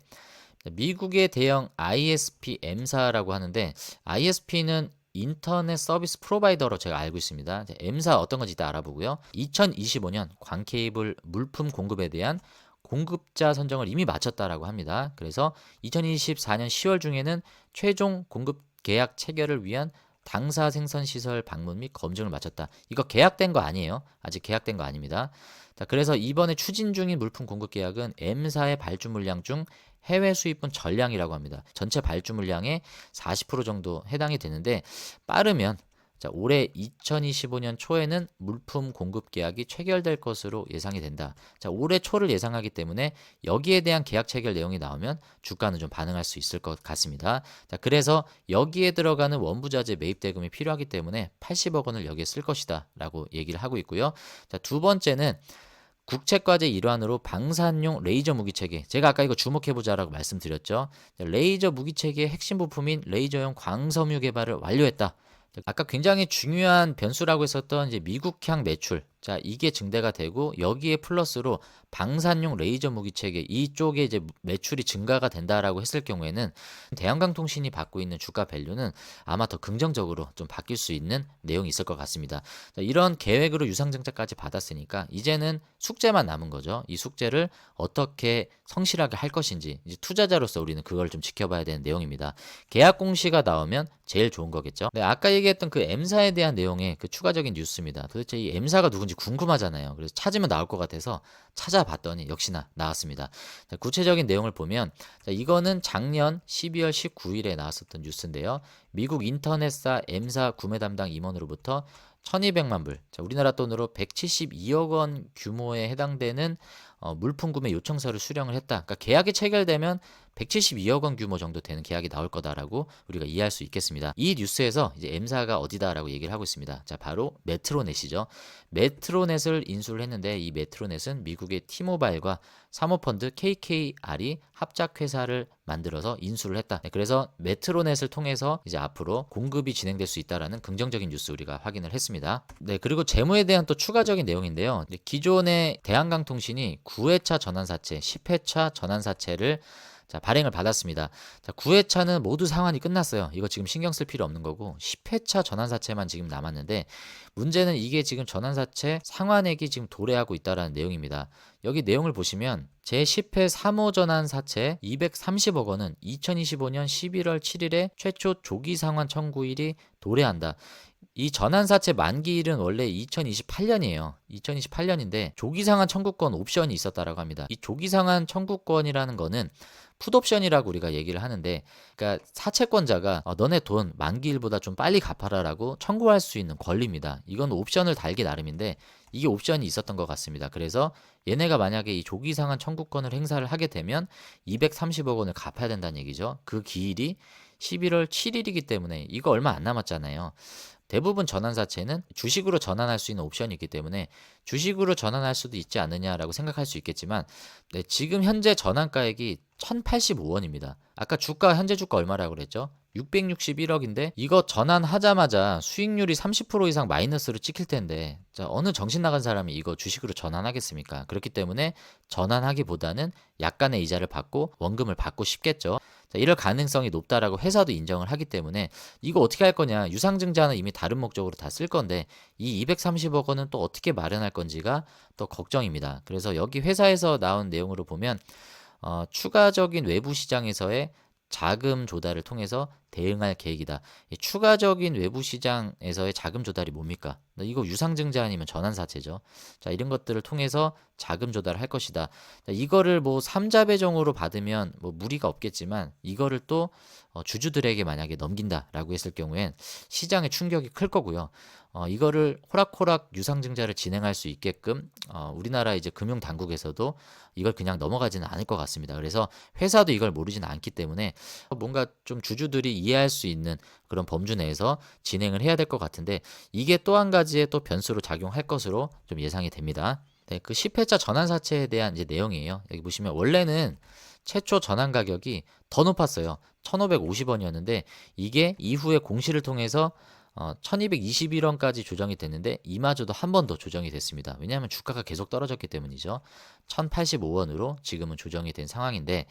미국의 대형 ISP M사라고 하는데 ISP는 인터넷 서비스 프로바이더로 제가 알고 있습니다. M사 어떤 건지 이따 알아보고요. 2025년 광케이블 물품 공급에 대한 공급자 선정을 이미 마쳤다라고 합니다. 그래서 2024년 10월 중에는 최종 공급 계약 체결을 위한 당사 생산 시설 방문 및 검증을 마쳤다. 이거 계약된 거 아니에요. 아직 계약된 거 아닙니다. 자, 그래서 이번에 추진 중인 물품 공급 계약은 M사의 발주 물량 중 해외 수입분 전량이라고 합니다. 전체 발주 물량의 40% 정도 해당이 되는데 빠르면 올해 2025년 초에는 물품 공급 계약이 체결될 것으로 예상이 된다. 올해 초를 예상하기 때문에 여기에 대한 계약 체결 내용이 나오면 주가는 좀 반응할 수 있을 것 같습니다. 그래서 여기에 들어가는 원부자재 매입 대금이 필요하기 때문에 80억 원을 여기에 쓸 것이다 라고 얘기를 하고 있고요. 두 번째는 국책과제 일환으로 방산용 레이저 무기체계, 제가 아까 이거 주목해보자라고 말씀드렸죠. 레이저 무기체계의 핵심 부품인 레이저용 광섬유 개발을 완료했다. 아까 굉장히 중요한 변수라고 했었던 이제 미국향 매출, 자, 이게 증대가 되고 여기에 플러스로 방산용 레이저 무기 체계 이쪽에 이제 매출이 증가가 된다라고 했을 경우에는 대한강통신이 받고 있는 주가 밸류는 아마 더 긍정적으로 좀 바뀔 수 있는 내용이 있을 것 같습니다. 자, 이런 계획으로 유상증자까지 받았으니까 이제는 숙제만 남은 거죠. 이 숙제를 어떻게 성실하게 할 것인지 이제 투자자로서 우리는 그걸 좀 지켜봐야 되는 내용입니다. 계약 공시가 나오면 제일 좋은 거겠죠. 네, 아까 얘기했던 그 M사에 대한 내용의 그 추가적인 뉴스입니다. 도대체 이 M사가 누군지 궁금하잖아요. 그래서 찾으면 나올 것 같아서 찾아봤더니 역시나 나왔습니다. 자, 구체적인 내용을 보면 자, 이거는 작년 12월 19일에 나왔었던 뉴스인데요. 미국 인터넷사 M사 구매 담당 임원으로부터 1200만 불, 자, 우리나라 돈으로 172억 원 규모에 해당되는 물품 구매 요청서를 수령을 했다. 그러니까 계약이 체결되면 172억 원 규모 정도 되는 계약이 나올 거다라고 우리가 이해할 수 있겠습니다. 이 뉴스에서 이제 M사가 어디다라고 얘기를 하고 있습니다. 자, 바로 메트로넷이죠. 메트로넷을 인수를 했는데 이 메트로넷은 미국의 티모바일과 사모펀드 KKR이 합작회사를 만들어서 인수를 했다. 네, 그래서 메트로넷을 통해서 이제 앞으로 공급이 진행될 수 있다라는 긍정적인 뉴스 우리가 확인을 했습니다. 네, 그리고 재무에 대한 또 추가적인 내용인데요. 기존의 대한강통신이 9회차 전환사채, 10회차 전환사채를 자, 발행을 받았습니다. 자, 9회차는 모두 상환이 끝났어요. 이거 지금 신경 쓸 필요 없는 거고 10회차 전환사채만 지금 남았는데 문제는 이게 지금 전환사채 상환액이 지금 도래하고 있다라는 내용입니다. 여기 내용을 보시면 제10회 3호 전환사채 230억 원은 2025년 11월 7일에 최초 조기 상환 청구일이 도래한다. 이 전환사채 만기일은 원래 2028년이에요. 2028년인데 조기상환 청구권 옵션이 있었다라고 합니다. 이 조기상환 청구권이라는 거는 풋옵션이라고 우리가 얘기를 하는데, 그러니까 사채권자가 너네 돈 만기일보다 좀 빨리 갚아라라고 청구할 수 있는 권리입니다. 이건 옵션을 달기 나름인데 이게 옵션이 있었던 것 같습니다. 그래서 얘네가 만약에 이 조기상환 청구권을 행사를 하게 되면 230억 원을 갚아야 된다는 얘기죠. 그 기일이 11월 7일이기 때문에 이거 얼마 안 남았잖아요. 대부분 전환사채는 주식으로 전환할 수 있는 옵션이 있기 때문에 주식으로 전환할 수도 있지 않느냐라고 생각할 수 있겠지만 네, 지금 현재 전환가액이 1085원입니다. 아까 주가 현재 주가 얼마라고 그랬죠? 661억인데 이거 전환하자마자 수익률이 30% 이상 마이너스로 찍힐 텐데 자, 어느 정신 나간 사람이 이거 주식으로 전환하겠습니까? 그렇기 때문에 전환하기보다는 약간의 이자를 받고 원금을 받고 싶겠죠. 자, 이럴 가능성이 높다라고 회사도 인정을 하기 때문에 이거 어떻게 할 거냐, 유상증자는 이미 다른 목적으로 다 쓸 건데 이 230억 원은 또 어떻게 마련할 건지가 또 걱정입니다. 그래서 여기 회사에서 나온 내용으로 보면 추가적인 외부 시장에서의 자금 조달을 통해서 대응할 계획이다. 이 추가적인 외부 시장에서의 자금 조달이 뭡니까? 이거 유상증자 아니면 전환사채죠. 자, 이런 것들을 통해서 자금 조달을 할 것이다. 자, 이거를 뭐 3자 배정으로 받으면 뭐 무리가 없겠지만 이거를 또 주주들에게 만약에 넘긴다라고 했을 경우엔 시장의 충격이 클 거고요. 이거를 호락호락 유상증자를 진행할 수 있게끔 우리나라 이제 금융 당국에서도 이걸 그냥 넘어가지는 않을 것 같습니다. 그래서 회사도 이걸 모르지는 않기 때문에 뭔가 좀 주주들이 이해할 수 있는 그런 범주 내에서 진행을 해야 될 것 같은데 이게 또 한 가지의 또 변수로 작용할 것으로 좀 예상이 됩니다. 네, 그 10회차 전환사채에 대한 이제 내용이에요. 여기 보시면 원래는 최초 전환 가격이 더 높았어요. 1,550원이었는데 이게 이후에 공시를 통해서 1221원까지 조정이 됐는데 이마저도 한 번 더 조정이 됐습니다. 왜냐하면 주가가 계속 떨어졌기 때문이죠. 1085원으로 지금은 조정이 된 상황인데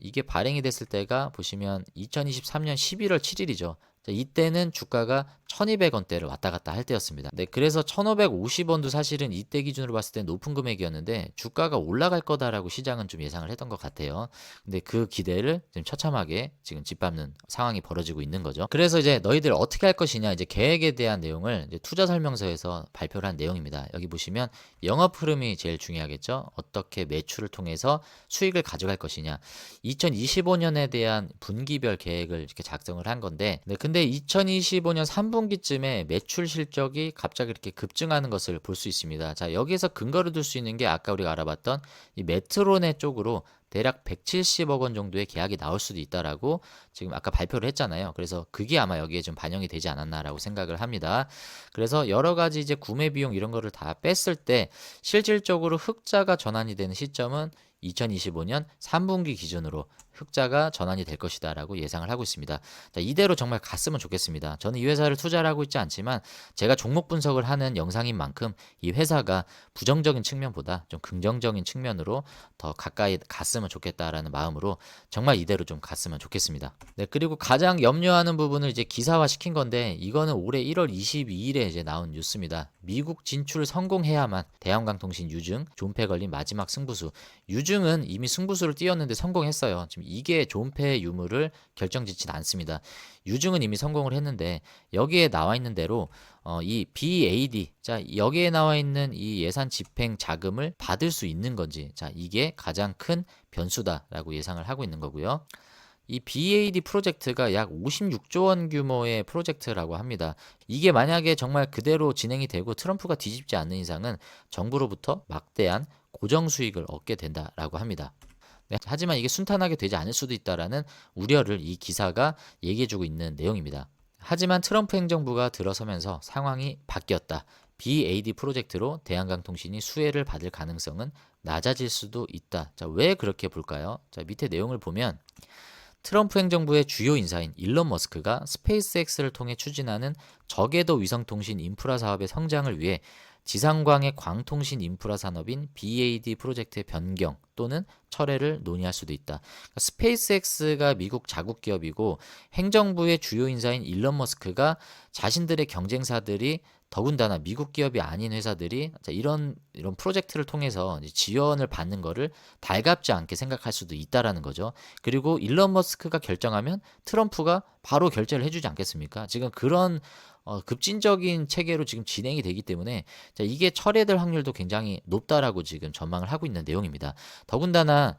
이게 발행이 됐을 때가 보시면 2023년 11월 7일이죠. 이때는 주가가 1200원대를 왔다 갔다 할 때였습니다. 네, 그래서 1550원도 사실은 이때 기준으로 봤을 때 높은 금액이었는데 주가가 올라갈 거다라고 시장은 좀 예상을 했던 것 같아요. 근데 그 기대를 지금 처참하게 지금 짓밟는 상황이 벌어지고 있는 거죠. 그래서 이제 너희들 어떻게 할 것이냐 이제 계획에 대한 내용을 이제 투자 설명서에서 발표를 한 내용입니다. 여기 보시면 영업 흐름이 제일 중요하겠죠. 어떻게 매출을 통해서 수익을 가져갈 것이냐. 2025년에 대한 분기별 계획을 이렇게 작성을 한 건데 네, 근데 2025년 3분기쯤에 매출 실적이 갑자기 이렇게 급증하는 것을 볼 수 있습니다. 자, 여기에서 근거를 둘 수 있는 게 아까 우리가 알아봤던 이 메트로넷 쪽으로 대략 170억 원 정도의 계약이 나올 수도 있다라고 지금 아까 발표를 했잖아요. 그래서 그게 아마 여기에 좀 반영이 되지 않았나라고 생각을 합니다. 그래서 여러 가지 이제 구매 비용 이런 거를 다 뺐을 때 실질적으로 흑자가 전환이 되는 시점은 2025년 3분기 기준으로 흑자가 전환이 될 것이다라고 예상을 하고 있습니다. 자, 이대로 정말 갔으면 좋겠습니다. 저는 이 회사를 투자를 하고 있지 않지만 제가 종목 분석을 하는 영상인 만큼 이 회사가 부정적인 측면보다 좀 긍정적인 측면으로 더 가까이 갔으면 좋겠다라는 마음으로 정말 이대로 좀 갔으면 좋겠습니다. 네, 그리고 가장 염려하는 부분을 이제 기사화 시킨 건데 이거는 올해 1월 22일에 이제 나온 뉴스입니다. 미국 진출 성공해야만 대한항공통신 유증 존패 걸린 마지막 승부수. 유증은 이미 승부수를 띄웠는데 성공했어요. 지금 이게 존패 유무를 결정짓진 않습니다. 유증은 이미 성공을 했는데 여기에 나와 있는 대로 이 BAD, 자 여기에 나와 있는 이 예산 집행 자금을 받을 수 있는 건지, 자 이게 가장 큰 변수다라고 예상을 하고 있는 거고요. 이 BAD 프로젝트가 약 56조 원 규모의 프로젝트라고 합니다. 이게 만약에 정말 그대로 진행이 되고 트럼프가 뒤집지 않는 이상은 정부로부터 막대한 고정 수익을 얻게 된다라고 합니다. 네, 하지만 이게 순탄하게 되지 않을 수도 있다라는 우려를 이 기사가 얘기해주고 있는 내용입니다. 하지만 트럼프 행정부가 들어서면서 상황이 바뀌었다. BAD 프로젝트로 대한항공통신이 수혜를 받을 가능성은 낮아질 수도 있다. 자, 왜 그렇게 볼까요? 자, 밑에 내용을 보면 트럼프 행정부의 주요 인사인 일론 머스크가 스페이스X를 통해 추진하는 저궤도 위성통신 인프라 사업의 성장을 위해 지상광의 광통신 인프라 산업인 BAD 프로젝트의 변경 또는 철회를 논의할 수도 있다. 그러니까 스페이스X가 미국 자국 기업이고 행정부의 주요 인사인 일론 머스크가 자신들의 경쟁사들이 더군다나 미국 기업이 아닌 회사들이 이런 프로젝트를 통해서 지원을 받는 거를 달갑지 않게 생각할 수도 있다라는 거죠. 그리고 일론 머스크가 결정하면 트럼프가 바로 결제를 해주지 않겠습니까? 지금 그런 급진적인 체계로 지금 진행이 되기 때문에 자, 이게 철회될 확률도 굉장히 높다라고 지금 전망을 하고 있는 내용입니다. 더군다나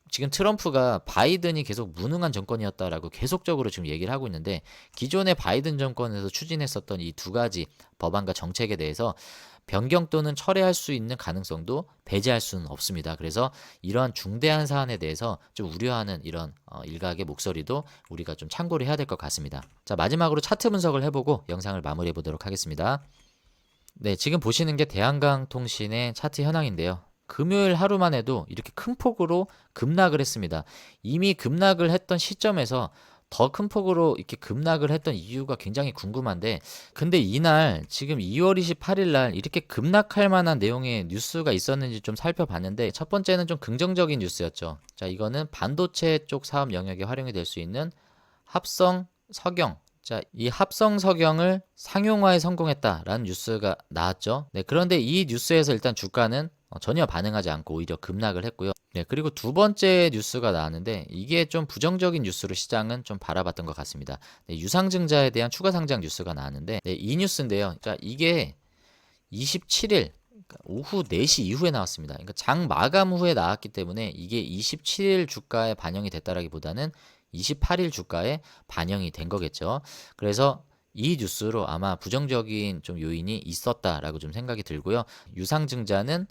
지금 트럼프가 바이든이 계속 무능한 정권이었다라고 계속적으로 지금 얘기를 하고 있는데 기존의 바이든 정권에서 추진했었던 이 두 가지 법안과 정책에 대해서 변경 또는 철회할 수 있는 가능성도 배제할 수는 없습니다. 그래서 이러한 중대한 사안에 대해서 좀 우려하는 이런 일각의 목소리도 우리가 좀 참고를 해야 될 것 같습니다. 자, 마지막으로 차트 분석을 해보고 영상을 마무리해 보도록 하겠습니다. 네, 지금 보시는 게 대한항공통신의 차트 현황인데요. 금요일 하루만 해도 이렇게 큰 폭으로 급락을 했습니다. 이미 급락을 했던 시점에서 더 큰 폭으로 이렇게 급락을 했던 이유가 굉장히 궁금한데 근데 이날 지금 2월 28일 날 이렇게 급락할 만한 내용의 뉴스가 있었는지 좀 살펴봤는데 첫 번째는 좀 긍정적인 뉴스였죠. 자, 이거는 반도체 쪽 사업 영역에 활용이 될 수 있는 합성 석영, 자, 이 합성 석영을 상용화에 성공했다라는 뉴스가 나왔죠. 네, 그런데 이 뉴스에서 일단 주가는 전혀 반응하지 않고 오히려 급락을 했고요. 네, 그리고 두 번째 뉴스가 나왔는데 이게 좀 부정적인 뉴스로 시장은 좀 바라봤던 것 같습니다. 네, 유상증자에 대한 추가 상장 뉴스가 나왔는데 네, 이 뉴스인데요. 자, 이게 27일 오후 4시 이후에 나왔습니다. 그러니까 장 마감 후에 나왔기 때문에 이게 27일 주가에 반영이 됐다라기보다는 28일 주가에 반영이 된 거겠죠. 그래서 이 뉴스로 아마 부정적인 좀 요인이 있었다라고 좀 생각이 들고요. 유상증자는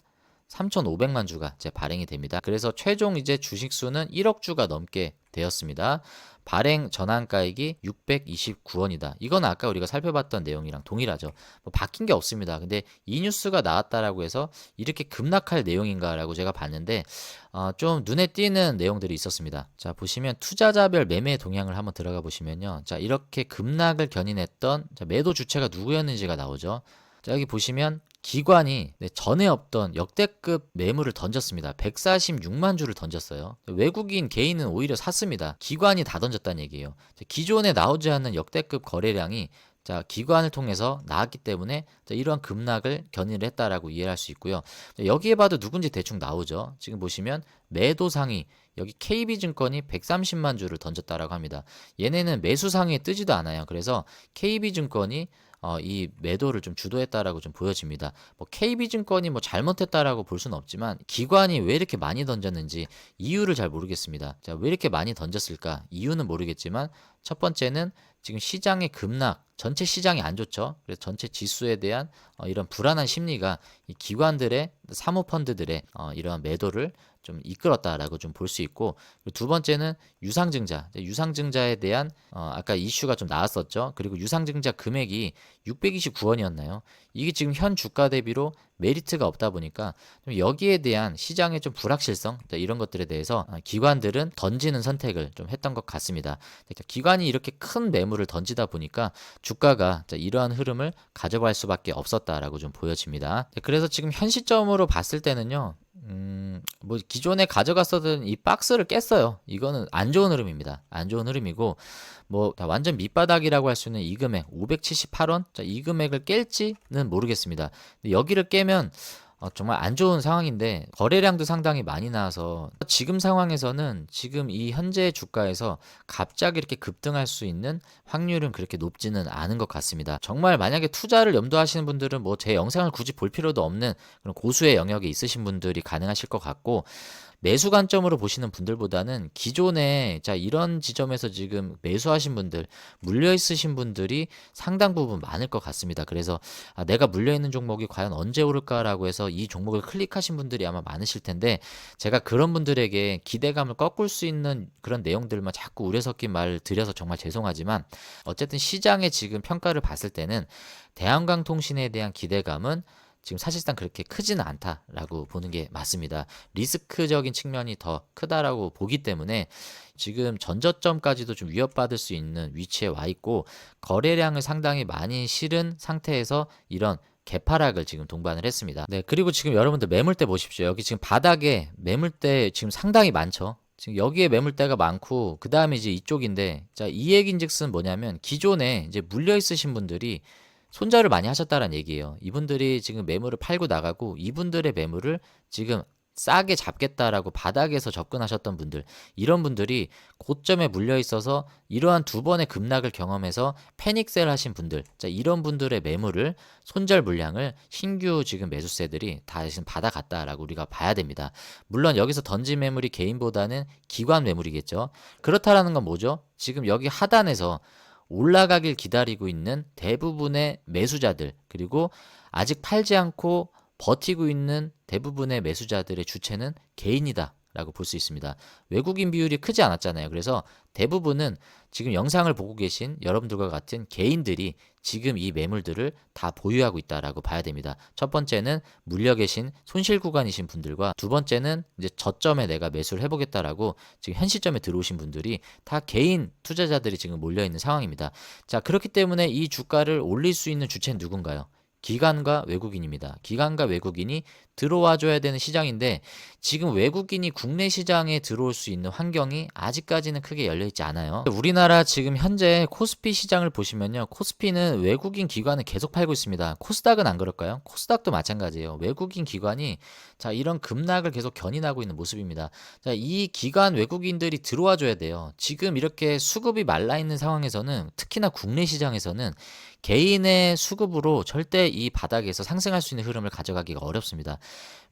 3,500만 주가 이제 발행이 됩니다. 그래서 최종 이제 주식 수는 1억 주가 넘게 되었습니다. 발행 전환가액이 629원이다. 이건 아까 우리가 살펴봤던 내용이랑 동일하죠. 뭐 바뀐 게 없습니다. 근데 이 뉴스가 나왔다라고 해서 이렇게 급락할 내용인가라고 제가 봤는데 좀 눈에 띄는 내용들이 있었습니다. 자, 보시면 투자자별 매매 동향을 한번 들어가 보시면요. 자, 이렇게 급락을 견인했던 매도 주체가 누구였는지가 나오죠. 자, 여기 보시면 기관이 전에 없던 역대급 매물을 던졌습니다. 146만 주를 던졌어요. 외국인 개인은 오히려 샀습니다. 기관이 다 던졌다는 얘기예요. 기존에 나오지 않는 역대급 거래량이 자, 기관을 통해서 나왔기 때문에 이러한 급락을 견인을 했다라고 이해할 수 있고요. 여기에 봐도 누군지 대충 나오죠. 지금 보시면 매도 상위 여기 KB증권이 130만 주를 던졌다라고 합니다. 얘네는 매수 상위에 뜨지도 않아요. 그래서 KB증권이 이 매도를 좀 주도했다라고 좀 보여집니다. 뭐 KB증권이 뭐 잘못했다라고 볼 수는 없지만 기관이 왜 이렇게 많이 던졌는지 이유를 잘 모르겠습니다. 자, 왜 이렇게 많이 던졌을까? 이유는 모르겠지만 첫 번째는 지금 시장의 급락, 전체 시장이 안 좋죠. 그래서 전체 지수에 대한 이런 불안한 심리가 이 기관들의 사모펀드들의 이러한 매도를 좀 이끌었다라고 좀 볼 수 있고, 그리고 두 번째는 유상증자. 유상증자에 대한 아까 이슈가 좀 나왔었죠. 그리고 유상증자 금액이 629원이었나요? 이게 지금 현 주가 대비로 메리트가 없다 보니까 좀 여기에 대한 시장의 좀 불확실성, 이런 것들에 대해서 기관들은 던지는 선택을 좀 했던 것 같습니다. 기관이 이렇게 큰 매물을 던지다 보니까 주가가 이러한 흐름을 가져갈 수밖에 없었다라고 좀 보여집니다. 그래서 지금 현 시점으로 봤을 때는요, 뭐 기존에 가져갔었던 이 박스를 깼어요. 이거는 안 좋은 흐름입니다. 안 좋은 흐름이고, 뭐 완전 밑바닥이라고 할 수 있는 이 금액 578원, 이 금액을 깰지는 모르겠습니다. 근데 여기를 깨면 정말 안 좋은 상황인데, 거래량도 상당히 많이 나와서 지금 상황에서는 지금 이 현재 주가에서 갑자기 이렇게 급등할 수 있는 확률은 그렇게 높지는 않은 것 같습니다. 정말 만약에 투자를 염두하시는 분들은 뭐 제 영상을 굳이 볼 필요도 없는 그런 고수의 영역에 있으신 분들이 가능하실 것 같고, 매수 관점으로 보시는 분들보다는 기존에 이런 지점에서 지금 매수하신 분들, 물려 있으신 분들이 상당 부분 많을 것 같습니다. 그래서 내가 물려 있는 종목이 과연 언제 오를까라고 해서 이 종목을 클릭하신 분들이 아마 많으실 텐데, 제가 그런 분들에게 기대감을 꺾을 수 있는 그런 내용들만 자꾸 우려 섞인 말을 드려서 정말 죄송하지만, 어쨌든 시장의 지금 평가를 봤을 때는 대한광통신에 대한 기대감은 지금 사실상 그렇게 크지는 않다라고 보는 게 맞습니다. 리스크적인 측면이 더 크다라고 보기 때문에 지금 전저점까지도 좀 위협받을 수 있는 위치에 와 있고, 거래량을 상당히 많이 실은 상태에서 이런 개파락을 지금 동반을 했습니다. 네, 그리고 지금 여러분들 매물대 보십시오. 여기 지금 바닥에 매물대 지금 상당히 많죠. 지금 여기에 매물대가 많고, 그 다음에 이제 이쪽인데, 이 얘기인즉슨 뭐냐면 기존에 이제 물려 있으신 분들이 손절을 많이 하셨다는 얘기예요. 이분들이 지금 매물을 팔고 나가고, 이분들의 매물을 지금 싸게 잡겠다라고 바닥에서 접근하셨던 분들, 이런 분들이 고점에 물려 있어서 이러한 두 번의 급락을 경험해서 패닉셀 하신 분들, 이런 분들의 매물을, 손절 물량을 신규 지금 매수세들이 다 지금 받아갔다라고 우리가 봐야 됩니다. 물론 여기서 던진 매물이 개인보다는 기관 매물이겠죠. 그렇다라는 건 뭐죠? 지금 여기 하단에서 올라가길 기다리고 있는 대부분의 매수자들, 그리고 아직 팔지 않고 버티고 있는 대부분의 매수자들의 주체는 개인이다 라고 볼 수 있습니다. 외국인 비율이 크지 않았잖아요. 그래서 대부분은 지금 영상을 보고 계신 여러분들과 같은 개인들이 지금 이 매물들을 다 보유하고 있다라고 봐야 됩니다. 첫 번째는 물려 계신 손실 구간이신 분들과, 두 번째는 이제 저점에 내가 매수를 해보겠다라고 지금 현 시점에 들어오신 분들이 다 개인 투자자들이 지금 몰려 있는 상황입니다. 자, 그렇기 때문에 이 주가를 올릴 수 있는 주체는 누군가요? 기관과 외국인입니다. 기관과 외국인이 들어와 줘야 되는 시장인데, 지금 외국인이 국내 시장에 들어올 수 있는 환경이 아직까지는 크게 열려 있지 않아요. 우리나라 지금 현재 코스피 시장을 보시면요, 코스피는 외국인 기관을 계속 팔고 있습니다. 코스닥은 안 그럴까요? 코스닥도 마찬가지예요. 외국인 기관이 이런 급락을 계속 견인하고 있는 모습입니다. 이 기관 외국인들이 들어와 줘야 돼요. 지금 이렇게 수급이 말라 있는 상황에서는, 특히나 국내 시장에서는 개인의 수급으로 절대 이 바닥에서 상승할 수 있는 흐름을 가져가기가 어렵습니다.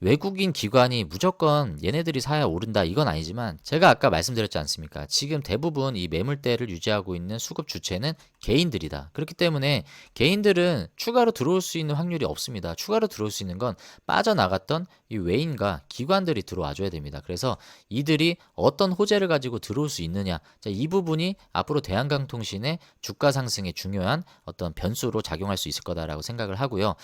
외국인 기관이 무조건 얘네들이 사야 오른다 이건 아니지만, 제가 아까 말씀드렸지 않습니까? 지금 대부분 이 매물대를 유지하고 있는 수급 주체는 개인들이다. 그렇기 때문에 개인들은 추가로 들어올 수 있는 확률이 없습니다. 추가로 들어올 수 있는 건 빠져나갔던 이 외인과 기관들이 들어와 줘야 됩니다. 그래서 이들이 어떤 호재를 가지고 들어올 수 있느냐, 이 부분이 앞으로 대한강통신의 주가 상승에 중요한 어떤 변수로 작용할 수 있을 거다라고 생각을 하고요.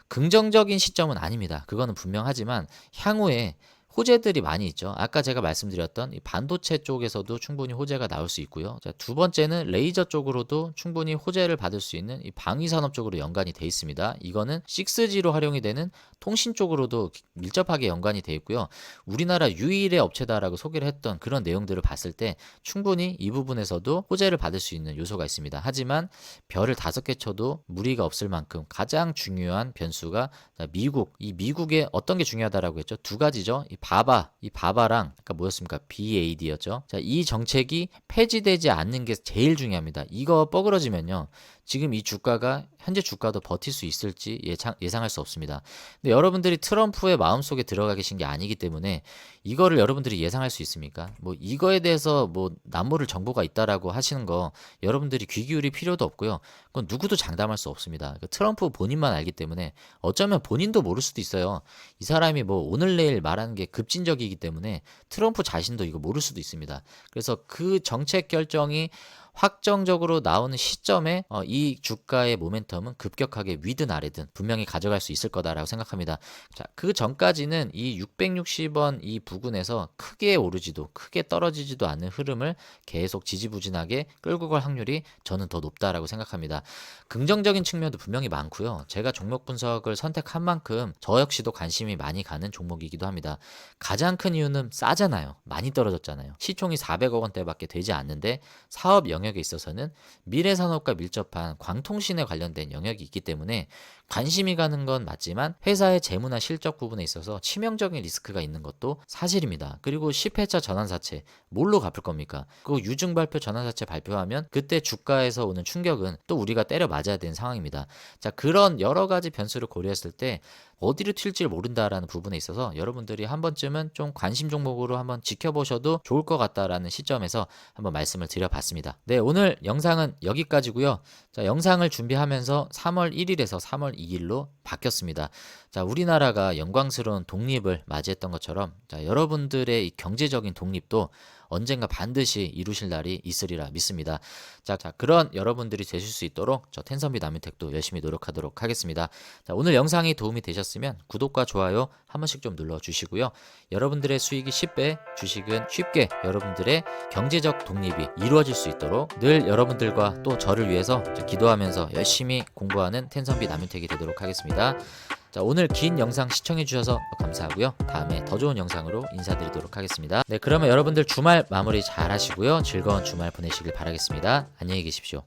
긍정적인 시점은 아닙니다. 그거는 분명하지만 향후에 호재들이 많이 있죠. 아까 제가 말씀드렸던 이 반도체 쪽에서도 충분히 호재가 나올 수 있고요. 자, 두 번째는 레이저 쪽으로도 충분히 호재를 받을 수 있는 이 방위산업 쪽으로 연관이 돼 있습니다. 이거는 6G로 활용이 되는 통신 쪽으로도 밀접하게 연관이 돼 있고요. 우리나라 유일의 업체다라고 소개를 했던 그런 내용들을 봤을 때 충분히 이 부분에서도 호재를 받을 수 있는 요소가 있습니다. 하지만 별을 5개 쳐도 무리가 없을 만큼 가장 중요한 변수가 미국, 이 미국의 어떤 게 중요하다라고 했죠? 두 가지죠. 이 바바랑 아까 뭐였습니까? BAD였죠. 자, 이 정책이 폐지되지 않는 게 제일 중요합니다. 이거 뻐그러지면요, 지금 이 주가가 현재 주가도 버틸 수 있을지 예상할 수 없습니다. 근데 여러분들이 트럼프의 마음속에 들어가 계신 게 아니기 때문에 이거를 여러분들이 예상할 수 있습니까? 뭐 이거에 대해서 뭐 남모를 정보가 있다라고 하시는 거 여러분들이 귀 기울일 필요도 없고요. 그건 누구도 장담할 수 없습니다. 트럼프 본인만 알기 때문에 어쩌면 본인도 모를 수도 있어요. 이 사람이 뭐 오늘 내일 말하는 게 급진적이기 때문에 트럼프 자신도 이거 모를 수도 있습니다. 그래서 그 정책 결정이 확정적으로 나오는 시점에 이 주가의 모멘텀은 급격하게 위든 아래든 분명히 가져갈 수 있을 거다라고 생각합니다. 자, 그 전까지는 이 660원 이 부근에서 크게 오르지도 크게 떨어지지도 않는 흐름을 계속 지지부진하게 끌고 갈 확률이 저는 더 높다라고 생각합니다. 긍정적인 측면도 분명히 많고요. 제가 종목 분석을 선택한 만큼 저 역시도 관심이 많이 가는 종목이기도 합니다. 가장 큰 이유는 싸잖아요. 많이 떨어졌잖아요. 시총이 400억 원대밖에 되지 않는데 사업 영역에 있어서는 미래산업과 밀접한 광통신에 관련된 영역이 있기 때문에 관심이 가는 건 맞지만 회사의 재무나 실적 부분에 있어서 치명적인 리스크가 있는 것도 사실입니다. 그리고 10회차 전환사채 뭘로 갚을 겁니까? 그 유증발표 전환사채 발표하면 그때 주가에서 오는 충격은 또 우리가 때려 맞아야 되는 상황입니다. 자, 그런 여러 가지 변수를 고려했을 때 어디로 튈지 모른다라는 부분에 있어서 여러분들이 한 번쯤은 좀 관심 종목으로 한번 지켜보셔도 좋을 것 같다라는 시점에서 한번 말씀을 드려봤습니다. 네, 오늘 영상은 여기까지고요. 자, 영상을 준비하면서 3월 1일에서 3월 2일로 바뀌었습니다. 자, 우리나라가 영광스러운 독립을 맞이했던 것처럼 자, 여러분들의 이 경제적인 독립도 언젠가 반드시 이루실 날이 있으리라 믿습니다. 자, 그런 여러분들이 되실 수 있도록 저 텐선비 남윤택도 열심히 노력하도록 하겠습니다. 자, 오늘 영상이 도움이 되셨으면 구독과 좋아요 한 번씩 좀 눌러주시고요. 여러분들의 수익이 10배, 주식은 쉽게 여러분들의 경제적 독립이 이루어질 수 있도록 늘 여러분들과 또 저를 위해서 기도하면서 열심히 공부하는 텐선비 남윤택이 되도록 하겠습니다. 자, 오늘 긴 영상 시청해주셔서 감사하고요. 다음에 더 좋은 영상으로 인사드리도록 하겠습니다. 네, 그러면 여러분들 주말 마무리 잘 하시고요. 즐거운 주말 보내시길 바라겠습니다. 안녕히 계십시오.